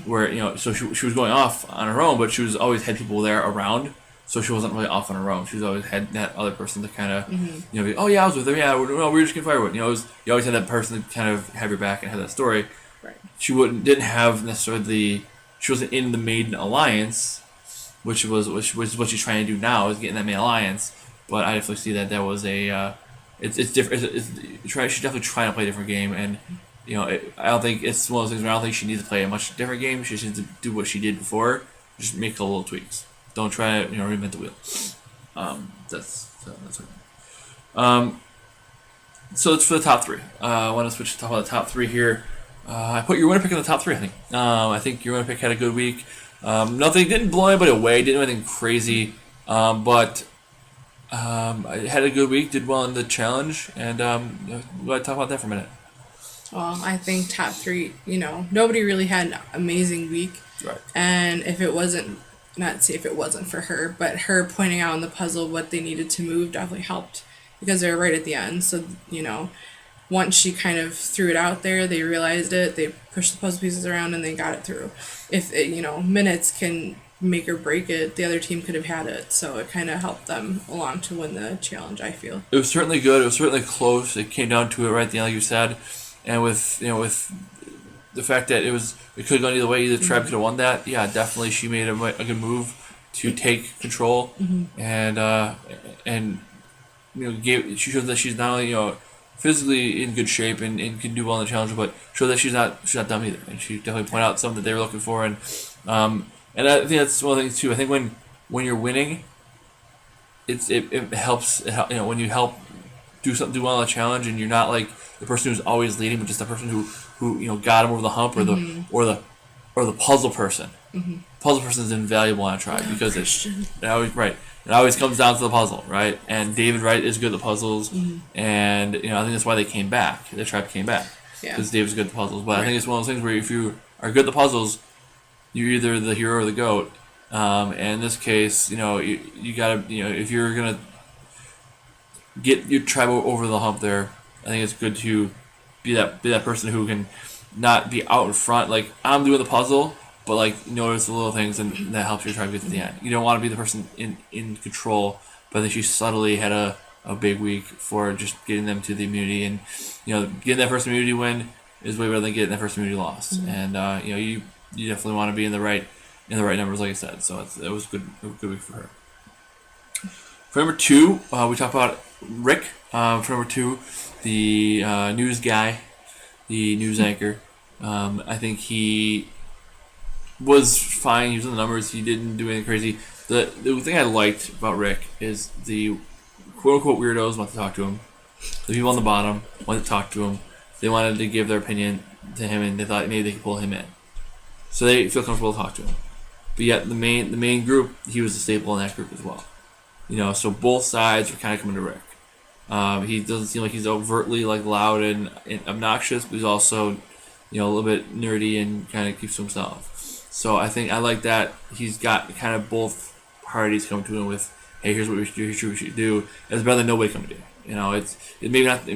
Where so she was going off on her own, but she was always had people there around. So she wasn't really off on her own. She was always had that other person to kind of, be, oh yeah, I was with her. Yeah, we were just getting firewood. You always had that person to kind of have your back and have that story. Right. She didn't have necessarily she wasn't in the maiden alliance, which was what she's trying to do now is get in that maiden alliance. But I definitely see that was a, it's different. She's definitely trying to play a different game, and I don't think it's one of those things where I don't think she needs to play a much different game. She just needs to do what she did before, just make a little tweaks. Don't try to reinvent the wheel. That's okay. So it's for the top three. I want to switch to talk about the top three here. I put your winner pick in the top three. I think your winner pick had a good week. Nothing didn't blow anybody away. Didn't do anything crazy. But I had a good week. Did well in the challenge, and we'll talk about that for a minute. Well, I think top three. Nobody really had an amazing week. Right. And if it wasn't. Not say if it wasn't for her, but her pointing out in the puzzle what they needed to move definitely helped because they were right at the end. So, once she kind of threw it out there, they realized it, they pushed the puzzle pieces around and they got it through. If, minutes can make or break it, the other team could have had it. So it kind of helped them along to win the challenge, I feel. It was certainly good. It was certainly close. It came down to it right at the end, like you said. And with the fact that it could have gone either way. Either tribe could have won that. Yeah, definitely. She made a good move to take control, and she showed that she's not only physically in good shape and can do well in the challenge, but showed that she's not dumb either. And she definitely pointed out something that they were looking for, and I think that's one of the things too. I think when you're winning, it helps. When you help do well in a challenge, and you're not like the person who's always leading, but just the person who got him over the hump, or the puzzle person. Puzzle person is invaluable on a tribe because it always comes down to the puzzle, right? And David Wright is good at the puzzles, and I think that's why they came back. The tribe came back because David's good at the puzzles. But I think it's one of those things where if you are good at the puzzles, you're either the hero or the goat. And in this case, you gotta if you're gonna get your tribe over the hump there, I think it's good to be that person who can not be out in front, like I'm doing the puzzle, but like notice the little things, and that helps your tribe get to the end. You don't want to be the person in control, but I think she subtly had a big week for just getting them to the immunity, and getting that first immunity win is way better than getting that first immunity loss. And you definitely want to be in the right numbers, like I said. So it was a good week for her. For number two, we talked about Rick. For number two, the news guy, the news anchor. I think he was fine. He was in the numbers. He didn't do anything crazy. The thing I liked about Rick is the quote-unquote weirdos want to talk to him. The people on the bottom wanted to talk to him. They wanted to give their opinion to him, and they thought maybe they could pull him in. So they feel comfortable to talk to him. But yet the main group, he was a staple in that group as well. So both sides were kind of coming to Rick. He doesn't seem like he's overtly like loud and obnoxious, but he's also, a little bit nerdy and kind of keeps to himself. So I think I like that he's got kind of both parties coming to him with, hey, here's what we should do, here's what we should do. It's better than nobody coming to you. It's maybe not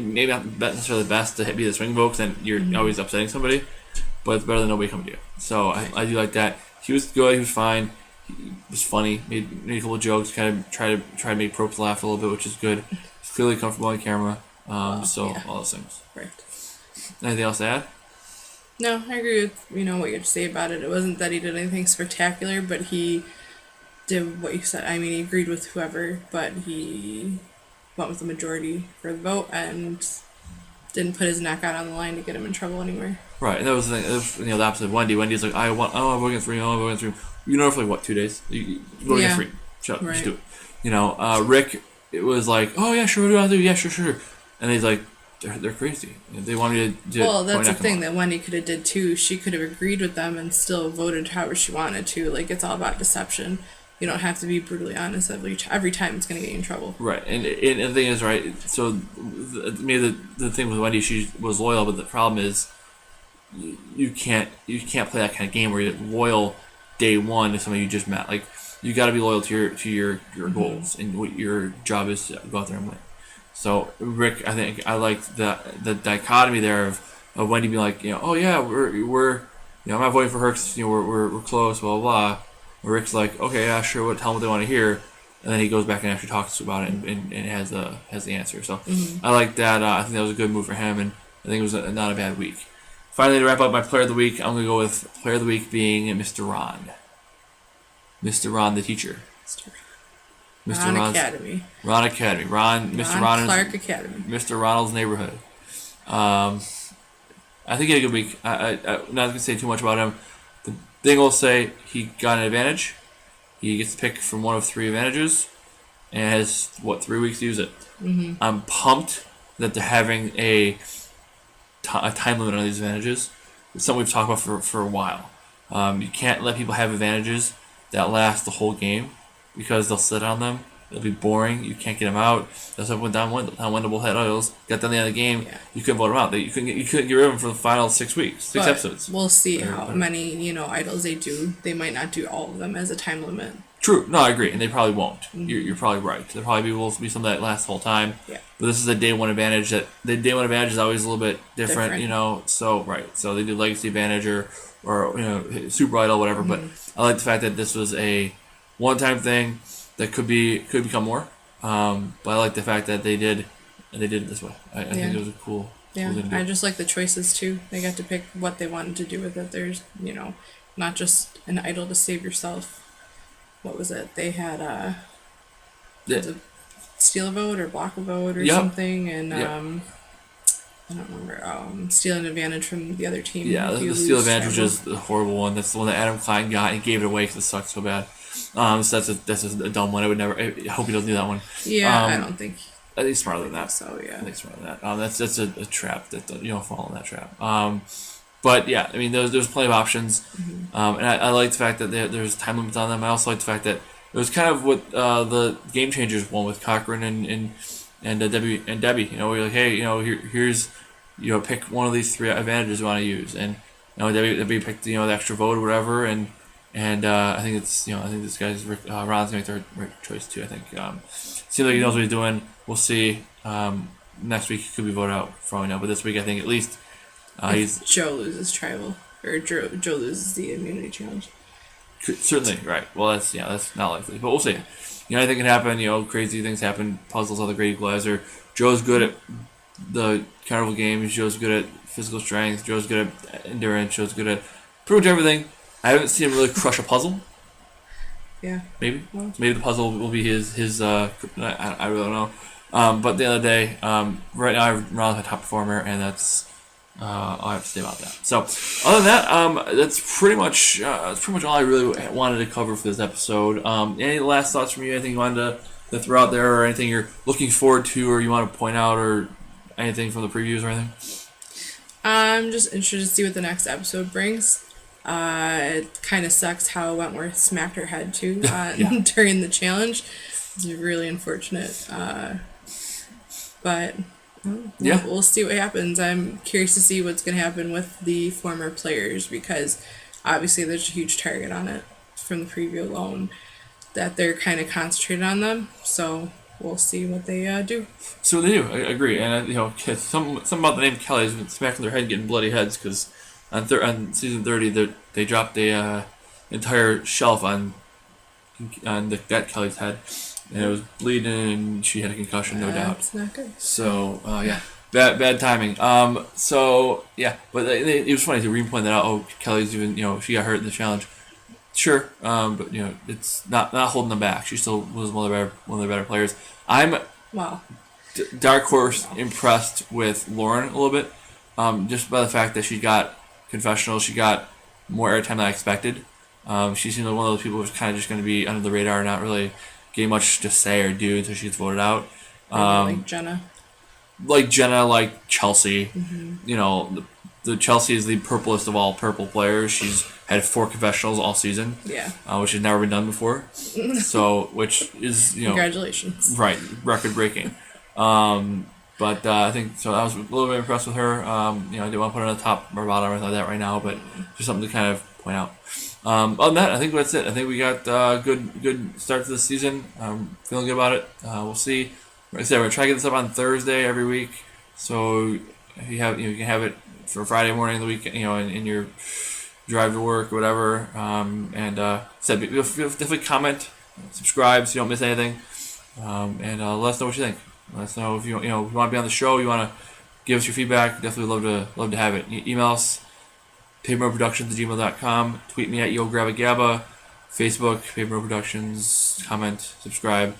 necessarily the best to be the swing vote, because then you're always upsetting somebody, but it's better than nobody coming to you. So I do like that. He was good. He was fine. He was funny. Made a couple of jokes. Kind of try to make Probst laugh a little bit, which is good. He's clearly comfortable on camera. All those things. Right. Anything else to add? No, I agree with what you had to say about it. It wasn't that he did anything spectacular, but he did what you said. I mean, he agreed with whoever, but he went with the majority for the vote and didn't put his neck out on the line to get him in trouble anywhere. Right, and that was the thing. It was, the opposite of Wendy. Wendy's like, I want to vote against Reem. I want to vote against Reem. You know, for like what, 2 days? You vote against Reem. Shut up, Right. just do it. Rick, it was like, oh yeah, sure, what do I do? Yeah, sure. And he's like, they're crazy. They want me to do. Well, that's the thing that Wendy could have did too. She could have agreed with them and still voted however she wanted to. Like, it's all about deception. You don't have to be brutally honest every time. It's going to get you in trouble. Right, and the thing is, right. So, maybe the thing with Wendy, she was loyal, but the problem is, you can't play that kind of game where you're loyal day one to somebody you just met. Like, you got to be loyal to your goals and what your job is to go out there and win. So Rick, I think I liked the dichotomy there of Wendy being like, oh yeah, we're I'm not voting for her because we're close, blah blah blah. Rick's like, okay, yeah, sure, tell them what they want to hear, and then he goes back and actually talks about it and has the answer. So I like that. I think that was a good move for him, and I think it was not a bad week. Finally, to wrap up my player of the week, I'm gonna go with player of the week being Mr. Ron. Mr. Ron, the teacher. Mr. Ron Academy. Ron Academy. Mr. Ron Clark Academy. Mr. Ronald's neighborhood. I think he had a good week. I'm not going to say too much about him. The thing I'll say, he got an advantage. He gets to pick from one of 3 advantages and has, 3 weeks to use it. Mm-hmm. I'm pumped that they're having a time limit on these advantages. It's something we've talked about for a while. You can't let people have advantages that last the whole game because they'll sit on them. It'll be boring. You can't get them out. That's what went down winnable head oils. Got down the end of the game. Yeah. You couldn't vote them out. You couldn't get rid of them for the final 6 weeks, 6 episodes. We'll see how many idols they do. They might not do all of them as a time limit. True. No, I agree, and they probably won't. Mm-hmm. You're probably right. There probably will be some that last the whole time. Yeah. But this is a day one advantage. That the day one advantage is always a little bit different. So right. So they do legacy advantage or super idol, whatever. Mm-hmm. But I like the fact that this was a one-time thing that could become more. But I like the fact that they did it this way. I think it was a cool. Yeah, I just like the choices too. They got to pick what they wanted to do with it. There's not just an idol to save yourself. What was it? They had steal a vote or block a vote or something, and I don't remember. Steal an advantage from the other team. Yeah, the steal advantage is the horrible one. That's the one that Adam Klein got. He gave it away because it sucked so bad. So that's a dumb one. I hope he doesn't do that one. Yeah, I don't think. I think he's smarter than that. So yeah, I think he's smarter than that. That's a trap that you don't fall in that trap. But yeah, I mean, there's plenty of options, and I like the fact that there's time limits on them. I also like the fact that it was kind of what the Game Changers won with Cochran and Debbie. We're like, hey, here's pick one of these 3 advantages you want to use, and Debbie picked the extra vote or whatever, and I think it's I think this guy's Ron's gonna make the right choice too. I think seems like he knows what he's doing. We'll see. Next week he could be voted out for all we know, but this week I think at least. Joe loses tribal, or Joe loses the immunity challenge. Certainly, right. Well, that's not likely, but we'll see. Anything can happen. Crazy things happen. Puzzles are the great equalizer. Joe's good at the carnival games. Joe's good at physical strength. Joe's good at endurance. Joe's good at pretty much everything. I haven't seen him really crush a puzzle. Yeah. Maybe the puzzle will be his kryptonite. I really don't know. But at the end of the day, right now Ron's my top performer, and that's. I'll have to say about that. So, other than that, that's pretty much all I really wanted to cover for this episode. Any last thoughts from you? Anything you wanted to throw out there, or anything you're looking forward to, or you want to point out, or anything from the previews or anything? I'm just interested to see what the next episode brings. It kind of sucks how Wentworth smacked her head too during the challenge. It's really unfortunate. But. We'll see what happens. I'm curious to see what's going to happen with the former players because obviously there's a huge target on it from the preview alone that they're kind of concentrated on them. So we'll see what they do. So they do. I agree. And some about the name Kelly's been smacking their head, getting bloody heads because on season 30 they dropped a entire shelf on that Kelly's head. And it was bleeding, and she had a concussion, no doubt. That's not good. So, bad timing. But it was funny to Reem point that out. Oh, Kelly's even, she got hurt in the challenge. Sure, but it's not holding them back. She still was one of the better players. I'm Wow. dark horse impressed with Lauren a little bit, just by the fact that she got confessional. She got more airtime than I expected. She seemed like one of those people who's kind of just going to be under the radar, not really getting much to say or do until she gets voted out. Like Jenna. Like Jenna, like Chelsea. The Chelsea is the purplest of all purple players. She's had 4 confessionals all season. Yeah. Which has never been done before. So, which is Congratulations. right, record breaking. But I think so. I was a little bit impressed with her. I didn't want to put her on the top or bottom or anything like that right now, but just something to kind of point out. Other than that, I think that's it. I think we got good start to the season. Feeling good about it. We'll see. Like I said, we're gonna try to get this up on Thursday every week. So if you have, you can have it for Friday morning of the week, in your drive to work or whatever. Said definitely comment, subscribe so you don't miss anything, and let us know what you think. Let us know if you want to be on the show. You want to give us your feedback. Definitely love to have it. Email us pavementproductions@gmail.com. Tweet me at YoGrabAGabba. Facebook Pavement Productions. Comment, subscribe.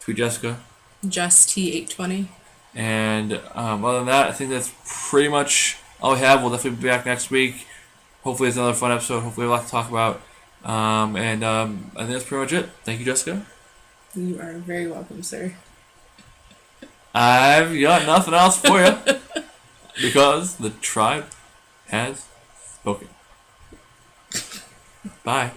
Tweet Jessica. Just T820. And other than that, I think that's pretty much all we have. We'll definitely be back next week. Hopefully it's another fun episode. Hopefully we have a lot to talk about. I think that's pretty much it. Thank you, Jessica. You are very welcome, sir. I've got nothing else for you. Because the tribe has spoken. Bye.